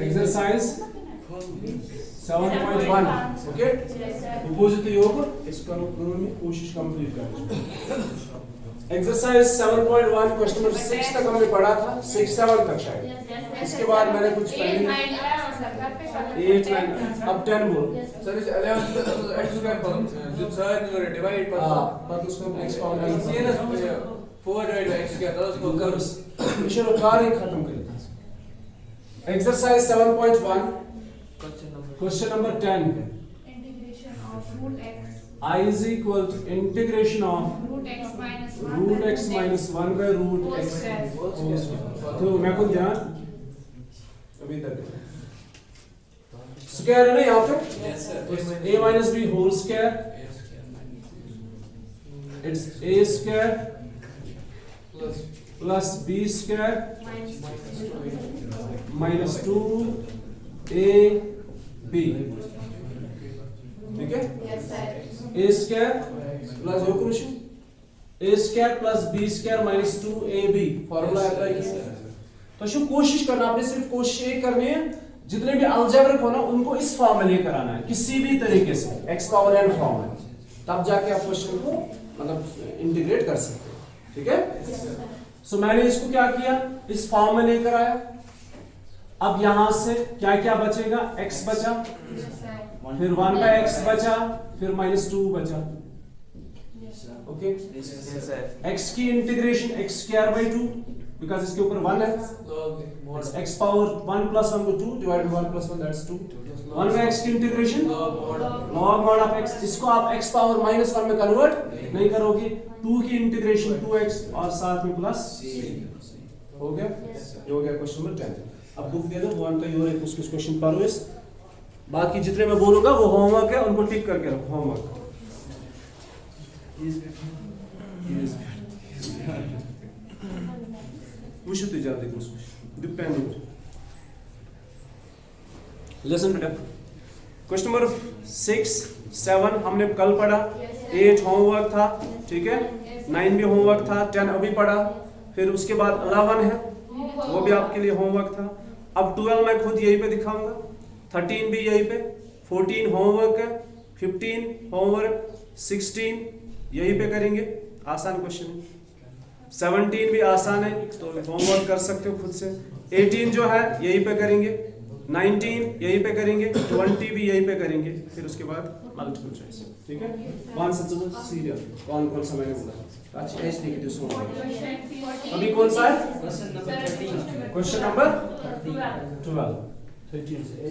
Exercise 7.1 okay विभजित योग इसको करो में कोशिश कंप्लीट करने एक्सरसाइज 7.1 क्वेश्चन नंबर 6 तक हमने पढ़ा था 6 7 तक शायद इसके बाद मैंने कुछ पढ़ी 8 9 अब 10 बोल सर इस 11 x स्क्वायर पर जो सर ने डिवाइड पर पर उसको नेक्स्ट पावर ये ना 4 डिवाइड बाय x स्क्वायर था उसको कर मिशन कार्य खत्म कर exercise 7.1 question number 10 integration of root x I is equal to integration of root x minus 1 root x minus 1 by root whole x square. whole square। तो मैं को ध्यान अभी तक स्क्वायर है ना यहाँ पे a minus b whole square it's a square plus b square minus 2ab ठीक है Yes, sir. a square plus यो करूँ a square plus b square minus 2ab formula apply किया तो शो कोशिश करना आपने सिर्फ कोशिश ये करनी है जितने भी अलजेब्रिक हो ना उनको इस फॉर्म में लेकर आना है किसी भी तरीके से x पावर n फॉर्म में तब जाके आप क्वेश्चन को मतलब इंटीग्रेट कर सकते हो ठीक है सो मैंने इसको क्या किया इस फॉर्म में लेकर आया अब यहां से क्या क्या बचेगा x बचा Yes, sir. फिर 1 by x बचा फिर -2 बचा ओके x की integration x square by 2 because इसके ऊपर 1 है x पावर 1 plus 1 को 2 divide by 1 plus 1 that's 2 1 by x की integration log mod of x इसको आप x पावर -1 में कन्वर्ट नहीं करोगे 2 की इंटीग्रेशन 2x और साथ में प्लस हो गया ये हो गया क्वेश्चन नंबर 10 अब बुक दे दो वन तो योर एक उसके क्वेश्चन पढ़ो इस बाकी जितने मैं बोलूंगा वो होमवर्क है उनको टिक करके रखो होमवर्क वुशु तो जल्दी कुछ डिपेंड लेसन बेटा क्वेश्चन नंबर 6 7 हमने कल पढ़ा 8 होमवर्क था ठीक है 9 भी होमवर्क था 10 अभी पढ़ा फिर उसके बाद 11 है वो भी आपके लिए होमवर्क था अब 12 मैं खुद यहीं पे दिखाऊंगा 13 भी यहीं पे 14 होमवर्क है 15 होमवर्क 16 यहीं पे करेंगे आसान क्वेश्चन है 17 भी आसान है तो होमवर्क कर सकते हो खुद से 18 जो है यहीं पे करेंगे 19 यहीं पे करेंगे 20 भी यहीं पे करेंगे फिर उसके बाद मल्टीपल चॉइस ठीक है कौन सा सीरियल कौन कौन सा मैंने बोला अच्छा एच नेगेटिव सो अभी कौन सा है क्वेश्चन नंबर 12 13 से h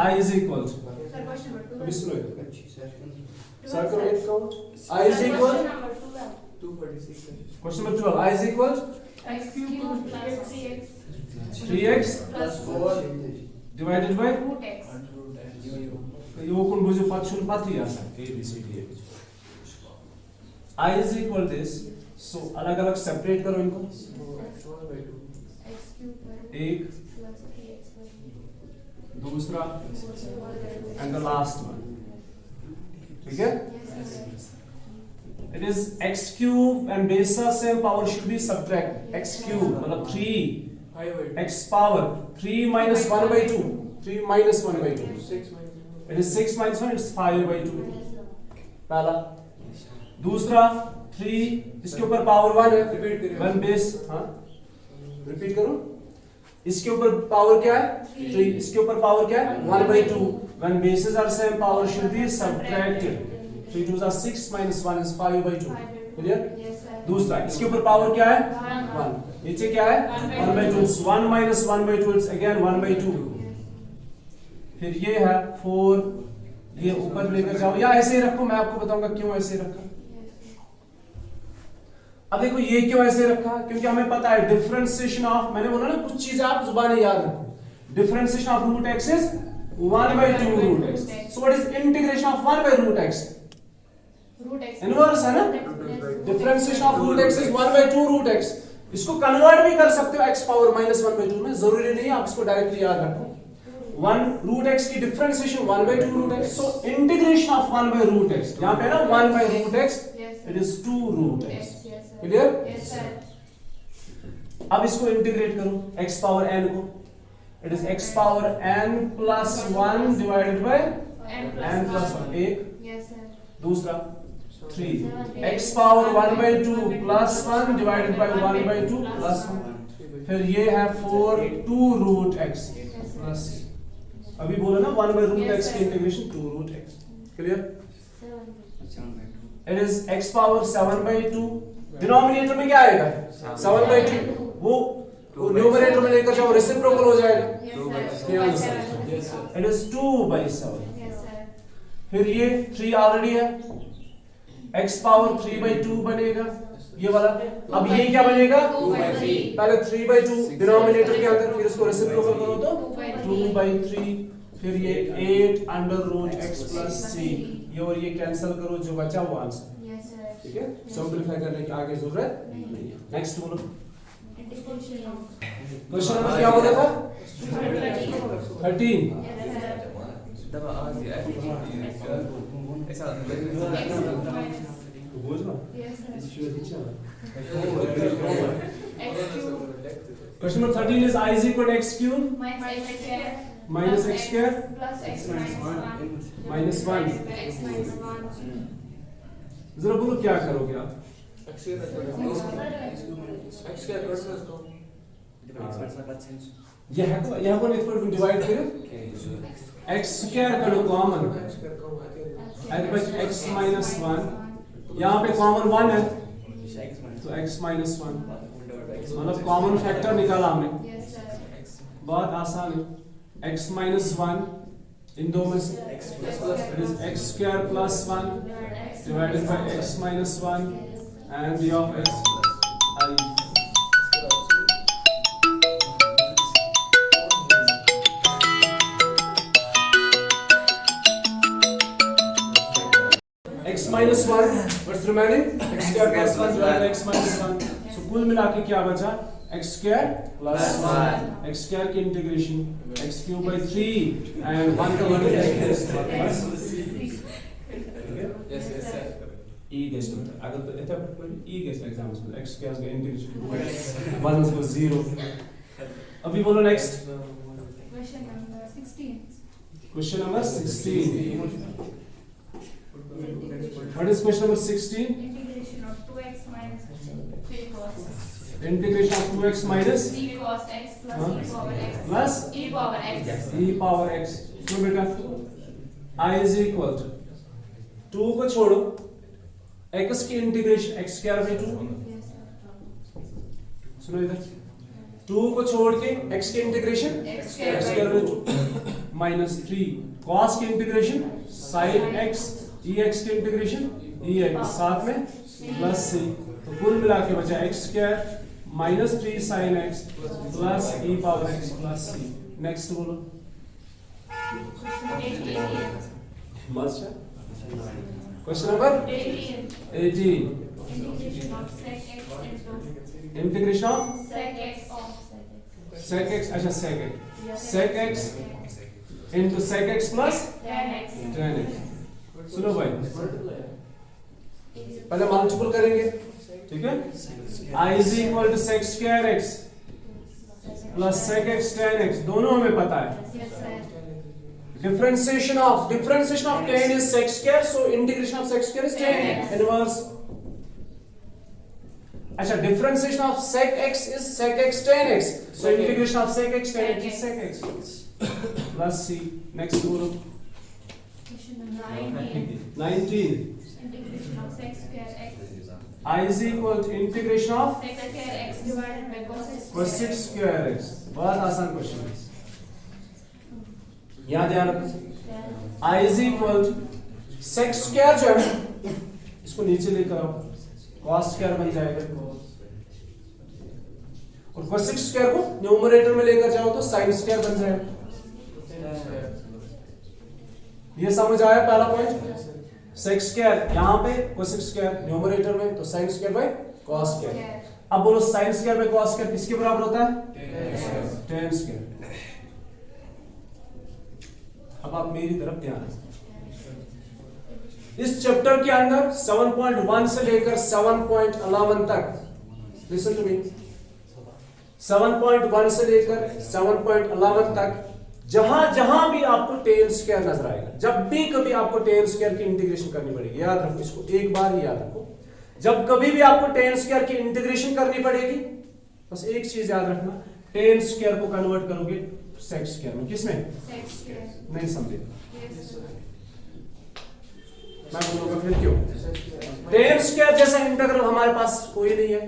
I is equal to अभी सुनो circle eight count I is equal 246 question number 12 I is equal X cubed plus 3x plus 4 divided by root x. यो कोण बुझो पाचशे पाथी आसा a b c d e I is equal this so अलग अलग separate करो इनको X cubed by एक plus 3x by दूसरा and the last one ठीक है it is x cube and base का same power should be subtract x cube मतलब 3 x power 3 minus 1 by 2 3 minus 1 by 2 it is 6 minus 1 it's 5 by 2 पहला दूसरा 3 इसके ऊपर power 1 है रिपीट करिए 1 बेस हाँ रिपीट करो इसके ऊपर पावर क्या है 3 इसके ऊपर पावर क्या है 1 by 2 when bases are same power should be subtracted 3 2s are 6 minus 1 is 5 by 2 clear Yes, sir. दूसरा इसके ऊपर पावर क्या है 1 1 नीचे क्या है 1 by 2 it's 1 minus 1 by 2 it's again 1 by 2 फिर ये है 4 ये ऊपर लेकर जाओ या ऐसे ही रखो मैं आपको बताऊंगा क्यों ऐसे रखा अब देखो ये क्यों ऐसे रखा क्योंकि हमें पता है डिफरेंशिएशन ऑफ मैंने बोला ना कुछ चीजें आप जुबानी याद रखो differentiation of root x is 1 by 2 root x so what is integration of 1 by root x root x inverse है ना differentiation of root x is 1 by 2 root x इसको कन्वर्ट भी कर सकते हो x पावर -1 by 2 में जरूरी नहीं आप इसको डायरेक्टली याद रखो 1 root x की differentiation 1 by 2 root x so integration of 1 by root x यहां पे है ना 1 by root x Yes, sir. it is 2 root x Yes, yes, sir. clear Yes, sir. अब इसको इंटीग्रेट करो x पावर n को, it is x power n plus 1 divided by n plus 1 एक, Yes, sir. दूसरा 3 x power 1/2 plus 1 divided by 1/2 plus 1, फिर ये है 4 2 root x plus, अभी बोला ना 1/√x की integration 2 root x, clear? It is x power 7/2, denominator में क्या आएगा 7/2, वो न्यूमरेटर में लेकर जाओ रेसिप्रोकल हो जाएगा, Yes, sir. Yes, sir. It is 2/7, Yes, sir. फिर ये 3 ऑलरेडी है, x पावर 3/2 बनेगा ये वाला, अब ये क्या बनेगा 2/3. पहले 3/2 डिनोमिनेटर के अंदर, फिर इसको रेसिप्रोकल करो तो 2/3, फिर ये 8 √x प्लस c, ये और ये कैंसिल करो, जो बचा वो आंसर, Yes, sir. ठीक है? सिंपलीफाई करने की आगे जरूरत नहीं है। नेक्स्ट बोलो, Integration of क्वेश्चन नंबर क्या बोला था 13, Yes, sir. तब आज ये ऐसा X minus. बोझ ना Yes, sir. इश्यू नीचे X cube question number 13 is I is equal to x cube minus x square minus x square plus x minus 1 minus 1, x minus 1. जरा बोलो क्या करोगे आप? यह को नेटवर्क डिवाइड करें, x स्क्वायर करो कॉमन, x minus 1, यहाँ पे कॉमन 1 है तो x minus 1, मतलब कॉमन फैक्टर निकाला हमने, Yes, sir. बहुत आसान है, x minus 1 इन दो में से, it is x square plus 1 divided by x minus 1 and d of x I. x minus 1 what's remaining, x square plus 1 divided by x minus 1, so कुल मिला के क्या बचा x square plus 1, x square की integration x cube by 3 and 1 का multiplication Yes, yes, sir. e gets to अगर तो इतना e gets एग्जाम्स में x square का इंटीग्रेशन 1 को 0, अभी बोलो next Question number 16. Question number 16, what is question number 16? Integration of 2x minus 3 cos integration of 2x minus 3 cos x plus Huh? e power x Plus? e power x. e power x, तो बेटा I is equal to 2 को छोड़ो, x की integration x square by 2, Yes, sir. सुनो इधर 2 को छोड़ के x की integration X x square square by 2 minus 3 cos की इंटीग्रेशन sin x, ex की इंटीग्रेशन ex, साथ में प्लस c, तो कुल मिला के बचा x square minus 3 sin x plus e power x plus c. Next बोलो, 18. मस्त है, question number 18, Integration of sec x into integration of sec x of sec x, अच्छा sec x, Yes. sec x into sec x plus tan x. tan x. सुनो भाई, पहले multiple करेंगे, ठीक है? I is equal to sec square x plus sec x tan x, दोनों हमें पता है. Yes, sir. Differentiation of tan is sec square, so integration of sec square is tan x inverse. अच्छा, differentiation of sec x is sec x tan x, so integration of sec x tan x is sec x plus c. Next बोलो, Question number 19. 19. Integration of sec square x. I is equal to integration of Sec square x divided by cos x. cosec square x. बहुत आसान question है, यहाँ ध्यान रखो. I is equal to sec square जो है इसको नीचे लेकर आओ, cos square बन जाएगा, और cosec square को न्यूमरेटर में लेकर जाओ तो sin square बन जाएगा. ये समझ आया पहला पॉइंट? sec square यहाँ पे, cosec square न्यूमरेटर में, तो sin square by cos square. अब बोलो sin square by cos square किसके बराबर होता है? tan square. अब आप मेरी तरफ ध्यान दें, इस चैप्टर के अंदर 7.1 से लेकर 7.11 तक, लिसन टू मी, 7.1 से लेकर 7.11 तक जहां जहां भी आपको tan स्क्वायर नजर आएगा, जब भी कभी आपको tan स्क्वायर की इंटीग्रेशन करनी पड़ेगी, याद रखो इसको, एक बार ही याद रखो, जब कभी भी आपको tan स्क्वायर की इंटीग्रेशन करनी पड़ेगी, बस एक चीज याद रखना, tan स्क्वायर को कन्वर्ट करोगे sec स्क्वायर में। किसमें? Sec square. नहीं समझे? Yes, sir. मैं बोलूंगा फिर क्यों? tan स्क्वायर जैसा इंटीग्रल हमारे पास कोई नहीं है,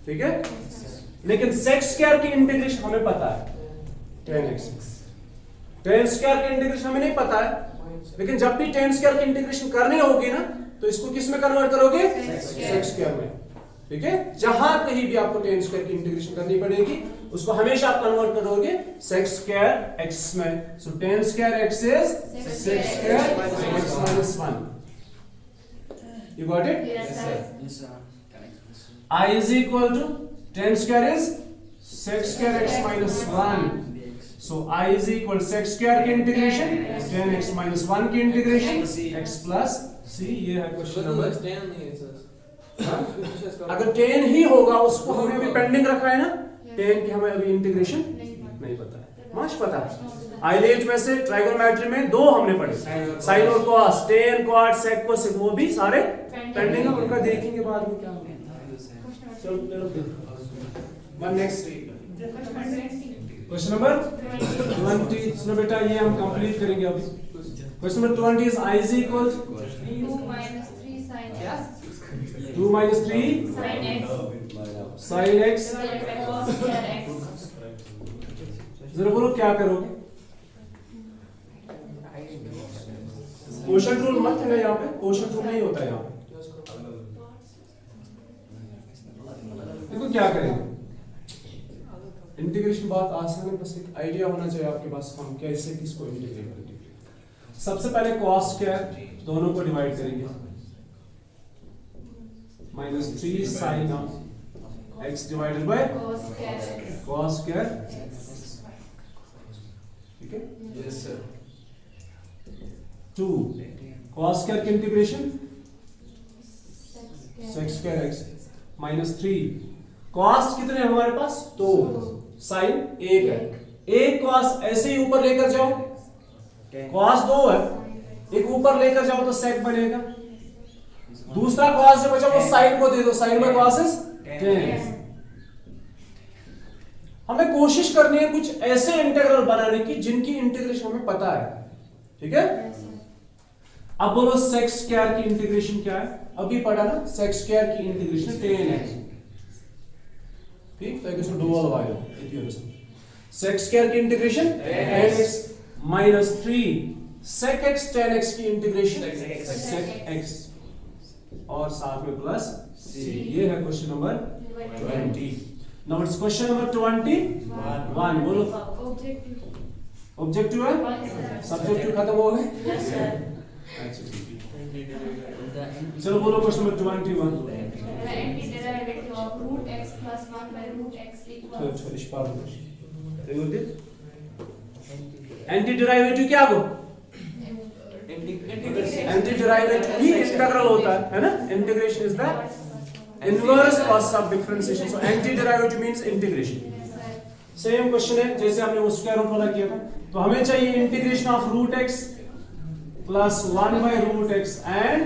ठीक है? लेकिन sec स्क्वायर की इंटीग्रेशन हमें पता है, tan x। tan स्क्वायर की इंटीग्रेशन हमें नहीं पता है, लेकिन जब भी tan स्क्वायर की इंटीग्रेशन करनी होगी ना, तो इसको किस में कन्वर्ट करोगे? sec स्क्वायर में, ठीक है? जहां कहीं भी आपको tan स्क्वायर की इंटीग्रेशन करनी पड़ेगी, उसको हमेशा आप कन्वर्ट करोगे sec स्क्वायर x में। सो tan square x is sec square x minus 1। You got it? Yes, sir. I is equal to tan square is sec square x minus 1. So I is equal sec square की integration tan x minus 1 की integration x plus c। ये है question number. tan नहीं है sir. अगर tan ही होगा, उसको हमने अभी पेंडिंग रखा है ना, tan की हमें अभी इंटीग्रेशन नहीं पता है, माश पता है। आइलेट में से ट्राइगोनोमेट्री में दो हमने पढ़े, साइन और cos, tan cot sec cos, वो भी सारे पेंडिंग है, उनका देखेंगे बाद में क्या होगा। चलो वन नेक्स्ट क्वेश्चन नंबर 20। सुनो बेटा, ये हम कंप्लीट करेंगे अभी। Question number 20 is i is equal 2 minus 3 sin x 2 minus 3 sin x sin x। divided by cos square x. जरा बोलो क्या करोगे? क्वोशंट रूल मत है ना, यहाँ पे क्वोशंट रूल नहीं होता है यहाँ पे। देखो क्या करेंगे, इंटीग्रेशन बहुत आसान है, बस एक आइडिया होना चाहिए आपके पास हम कैसे किसको इंटीग्रेट करेंगे। सबसे पहले cos स्क्वायर दोनों को डिवाइड करेंगे, -3 sin of x divided by cos square, ठीक है? Yes sir. 2 cos स्क्वायर की integration sec square x -3 cos कितने हैं हमारे पास? 2, sin 1 है। एक cos ऐसे ही ऊपर लेकर जाओ, cos 2 है, एक ऊपर लेकर जाओ तो sec बनेगा। दूसरा cos जो बचा वो sin को दे दो, sin by cos is tan। हमें कोशिश करनी है कुछ ऐसे इंटीग्रल बनाने की जिनकी इंटीग्रेशन हमें पता है, ठीक है? अब बोलो sec स्क्वायर की इंटीग्रेशन क्या है? अभी पढ़ा ना, sec स्क्वायर की इंटीग्रेशन tan x, ठीक? तो एक इसको डुअल वाले sec स्क्वायर की integration tan x minus 3 sec x tan x की इंटीग्रेशन sec x और साथ में प्लस c। ये है question number 20। Now it's question number 21। बोलो ऑब्जेक्टिव है, सब्जेक्टिव खत्म हो गए। अच्छा ठीक है, चलो बोलो question number 21। The antiderivative of root x plus 1 by root x equals anti derivative क्या हो? एंटी डेरिवेटिव ही इंटीग्रल होता है ना? Integration is the inverse cos of differentiation. So anti derivative means integration. Same question है जैसे हमने वो square root वाला किया था, तो हमें चाहिए integration of root x plus 1 by root x and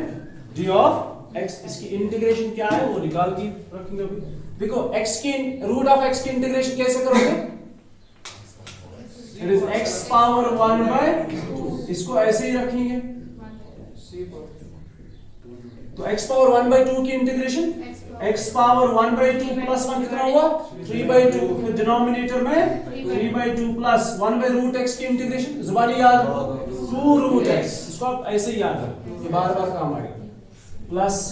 d of x। इसकी इंटीग्रेशन क्या है वो निकाल के रखेंगे अभी। देखो x की रूट ऑफ x की इंटीग्रेशन कैसे करोगे? It is x power 1 by 2, इसको ऐसे ही रखेंगे। तो x पावर 1 बाय 2 की integration x power 1 by 2 plus 1 कितना हुआ? 3 बाय 2। फिर डिनोमिनेटर में 3 by 2 plus 1 by root x की इंटीग्रेशन जुबानी याद 2 रूट x, इसको आप ऐसे ही याद रखो, ये बार बार काम आएगा। प्लस c,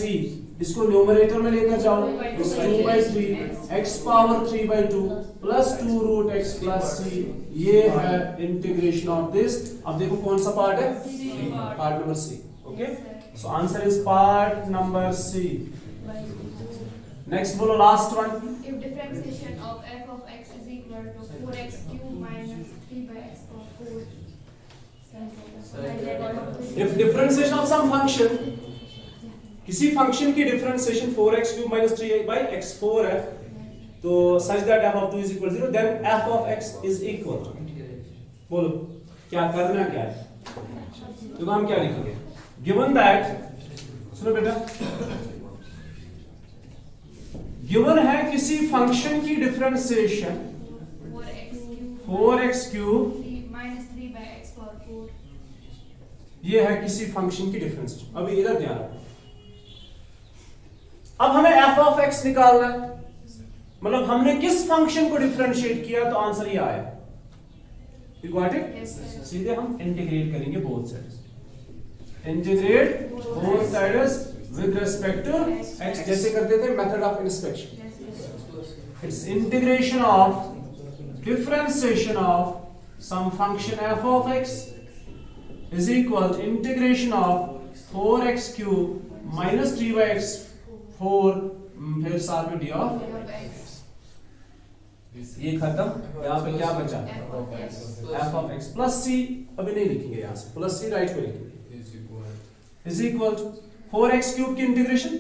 इसको न्यूमरेटर में लेकर जाओ, 2 by 3 x power 3 by 2 plus 2 root x plus c। ये है इंटीग्रेशन ऑफ दिस। अब देखो कौन सा पार्ट है? Part number c। Okay, so answer is part number c। Next बोलो last one. if differentiation of f of x is equal to 4x cube minus 3 by x power 4। If differentiation of some function, किसी function की differentiation 4x cube minus 3 by x4 है, तो such that f of 2 is equal to 0, then f of x is equal to, बोलो क्या करना क्या है, तो हम क्या लिखेंगे, given that, सुनो बेटा, given है किसी फंक्शन की differentiation 4x cube minus 3 by x power 4. ये है किसी फंक्शन की डिफरेंशिएशन। अभी इधर ध्यान रखो, अब हमें f of x निकालना है, मतलब हमने किस फंक्शन को डिफरेंशिएट किया, तो आंसर ये आया। You got it? Yes, sir. सीधे हम इंटीग्रेट करेंगे both sides, integrate both sides with respect to x, जैसे करते थे method of inspection. Yes, yes. It's integration of differentiation of some function f of x is equal to integration of 4x cube minus 3 by x 4 फिर साथ में d of We have x. ये खत्म, यहाँ पे क्या बचा, F of x. f of x plus c, अभी नहीं लिखेंगे यहाँ से, प्लस c राइट में लिखेंगे, is equal to 4x cube की इंटीग्रेशन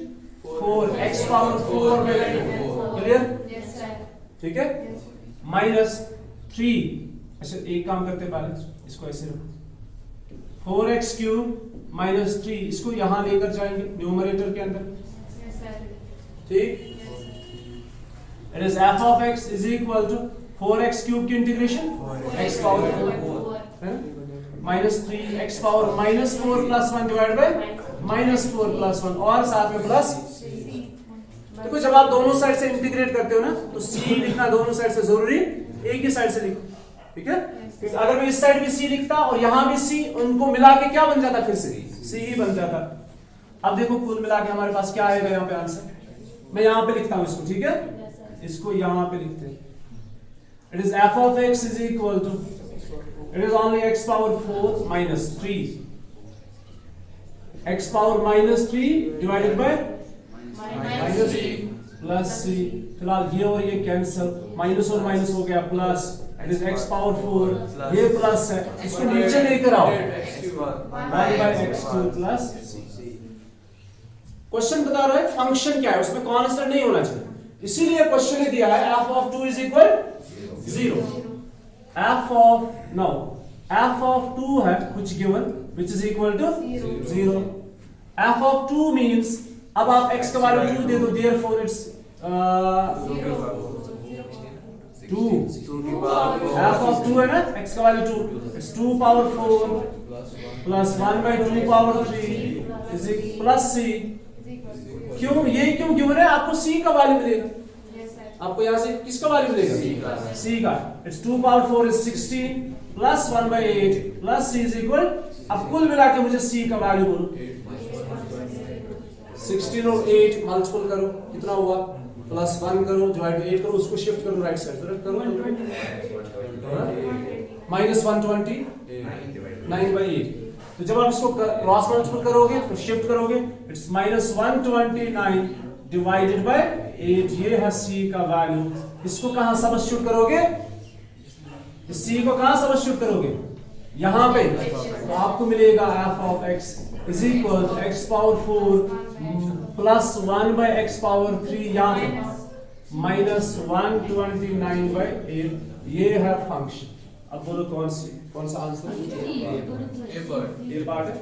4x पावर 4 में क्लियर, Yes, sir. ठीक है, Yes. माइनस 3, अच्छा एक काम करते हैं पहले इसको ऐसे रखो, 4x क्यूब माइनस 3, इसको यहां लेकर जाएंगे न्यूमरेटर के अंदर, Yes, sir. ठीक, Yes, sir. It is f of x is equal to 4x cube की integration x power 4 minus 3x power minus 4 plus 1 divide by minus 4 plus 1 और साथ में प्लस। देखो जब आप दोनों साइड से इंटीग्रेट करते हो ना, तो c लिखना दोनों साइड से जरूरी, एक ही साइड से लिखो, ठीक है, क्योंकि अगर मैं इस साइड भी c लिखता और यहां भी c, उनको मिला के क्या बन जाता, फिर से c ही बन जाता। अब देखो कुल मिला के हमारे पास क्या आएगा यहाँ पे आंसर, मैं यहाँ पे लिखता हूँ इसको, ठीक है, इसको यहाँ पे लिखते हैं, it is f of x is equal to, it is only x power 4 minus 3, x power minus 3 divided by minus plus C, फिलहाल ये और ये कैंसिल, माइनस और माइनस हो गया plus, it is x power 4, ये प्लस है, इसको नीचे लेकर आओ, 1 by x2 प्लस। क्वेश्चन बता रहा है फंक्शन क्या है, उसमें कांस्टेंट नहीं होना चाहिए, इसीलिए क्वेश्चन ने दिया है f of 2 is equal 0, f of 2 है कुछ given which is equal to 0, f of 2 means, अब आप x का वैल्यू 2 दे दो, therefore it's 2, f of 2 है ना, x का value 2, it's 2 power 4 plus 1 by 2 power 3 is plus c। क्यों ये क्यों गिवन है, आपको c का वैल्यू मिलेगा, Yes, sir. आपको यहाँ से किसका वैल्यू मिलेगा, c का, it's 2 power 4 is 16 plus 1 by 8 plus c is equal, अब कुल मिला के मुझे c का वैल्यू बोलो, 16 और 8 मल्टीपल करो, कितना हुआ, प्लस 1 करो डिवाइड बाय 8 करो, उसको शिफ्ट करो राइट साइड तरफ करो, माइनस 129 by 8, तो जब आप इसको क्रॉस मल्टीपल करोगे तो शिफ्ट करोगे, इट्स माइनस 129 डिवाइडेड बाय 8, ये है c का वैल्यू, इसको कहां सब्स्टिट्यूट करोगे, इस c को कहां सब्स्टिट्यूट करोगे, यहां पे, तो आपको मिलेगा f of x is equal to x power 4 plus 1 by x power 3, यहाँ पे माइनस 129 by 8, ये है फंक्शन। अब बोलो कौन सा आंसर, ये पार्ट है।